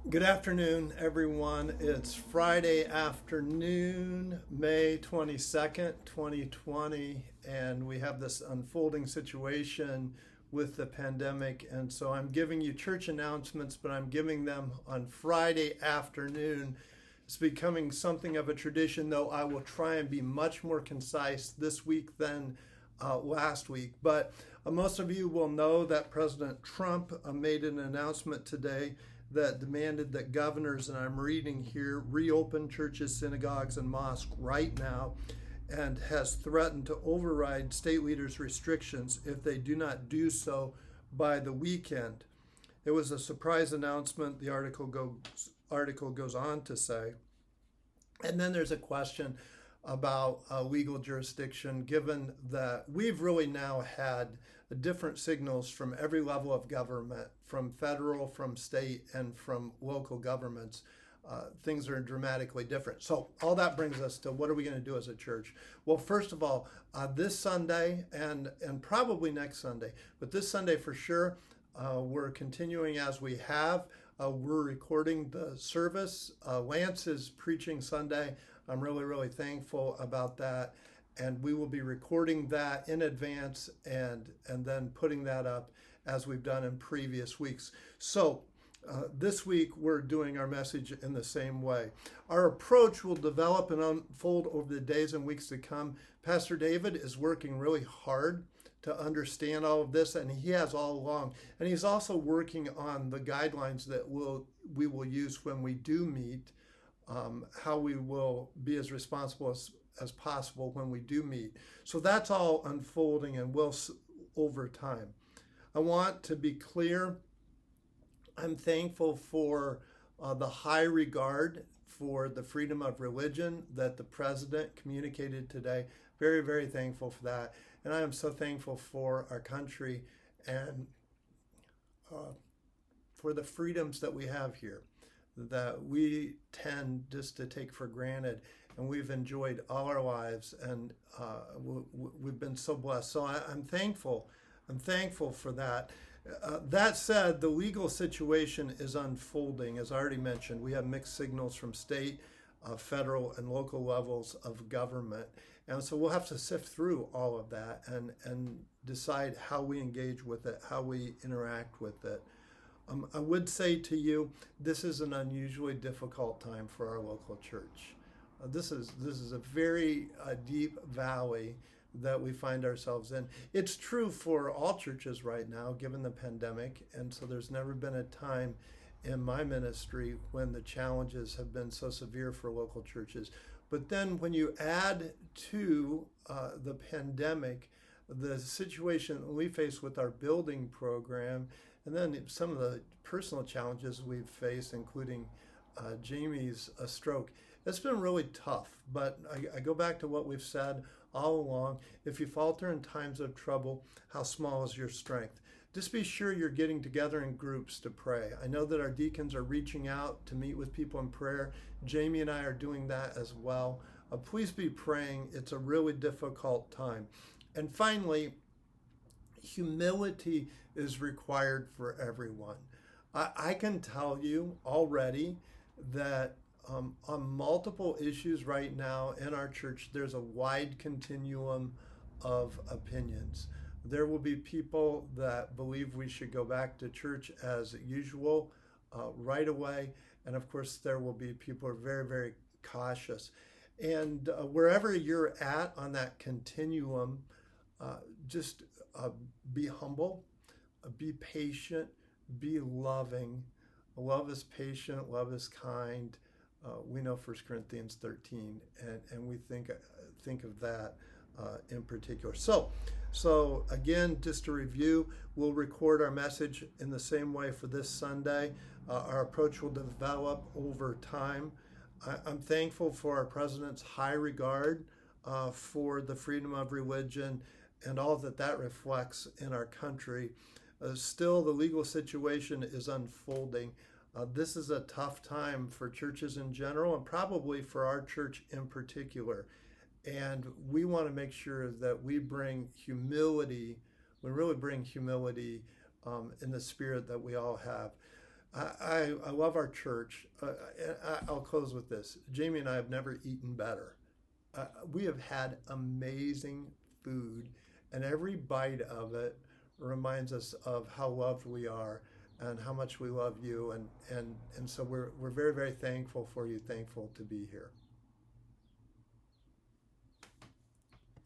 Good afternoon, everyone. It's Friday afternoon, May 22nd, 2020, and we have this unfolding situation with the pandemic. And so I'm giving you church announcements, but I'm giving them on Friday afternoon. It's becoming something of a tradition, though I will try and be much more concise this week than last week. But most of you will know that President Trump made an announcement today that demanded that governors, and I'm reading here, reopen churches, synagogues, and mosques right now, and has threatened to override state leaders' restrictions if they do not do so by the weekend. It was a surprise announcement, the article goes on to say. And then there's a question about legal jurisdiction, given that we've really now had different signals from every level of government, from federal, from state, and from local governments. Things are dramatically different. So all that brings us to what are we going to do as a church? Well, first of all, this Sunday and probably next Sunday, but this Sunday for sure, we're continuing as we have. We're recording the service. Lance is preaching Sunday. I'm really thankful about that. And we will be recording that in advance and then putting that up as we've done in previous weeks. So this week we're doing our message in the same way. Our approach will develop and unfold over the days and weeks to come. Pastor David is working really hard to understand all of this, and he has all along. And he's also working on the guidelines that we will use when we do meet, how we will be as responsible as possible when we do meet. So that's all unfolding and will over time. I want to be clear. I'm thankful for the high regard for the freedom of religion that the president communicated today. Very thankful for that. And I am so thankful for our country and for the freedoms that we have here that we tend just to take for granted, and we've enjoyed all our lives, and we've been so blessed. So I'm thankful. I'm thankful for that. That said, the legal situation is unfolding. As I already mentioned, we have mixed signals from state, federal, and local levels of government. And so we'll have to sift through all of that and decide how we engage with it, how we interact with it. I would say to you, this is an unusually difficult time for our local church. This is a very deep valley that we find ourselves in. It's true for all churches right now, given the pandemic, and so there's never been a time in my ministry when the challenges have been so severe for local churches. But then when you add to the pandemic, the situation we face with our building program, and then some of the personal challenges we've faced, including Jamie's stroke, it's been really tough. But I go back to what we've said all along. If you falter in times of trouble, how small is your strength? Just be sure you're getting together in groups to pray. I know that our deacons are reaching out to meet with people in prayer. Jamie and I are doing that as well. Please be praying. It's a really difficult time. And finally, humility is required for everyone. I can tell you already that on multiple issues right now in our church, there's a wide continuum of opinions. There will be people that believe we should go back to church as usual right away. And of course, there will be people who are very cautious. And wherever you're at on that continuum, just be humble, be patient, be loving. Love is patient, love is kind. We know 1 Corinthians 13, and we think of that in particular. So again, just to review, we'll record our message in the same way for this Sunday. Our approach will develop over time. I'm thankful for our president's high regard for the freedom of religion and all that reflects in our country. Still, the legal situation is unfolding. This is a tough time for churches in general and probably for our church in particular. And we want to make sure that we bring humility, we really bring humility in the spirit that we all have. I I love our church. I'll close with this. Jamie and I have never eaten better. We have had amazing food, and every bite of it reminds us of how loved we are and how much we love you. And so we're very, very thankful for you, thankful to be here.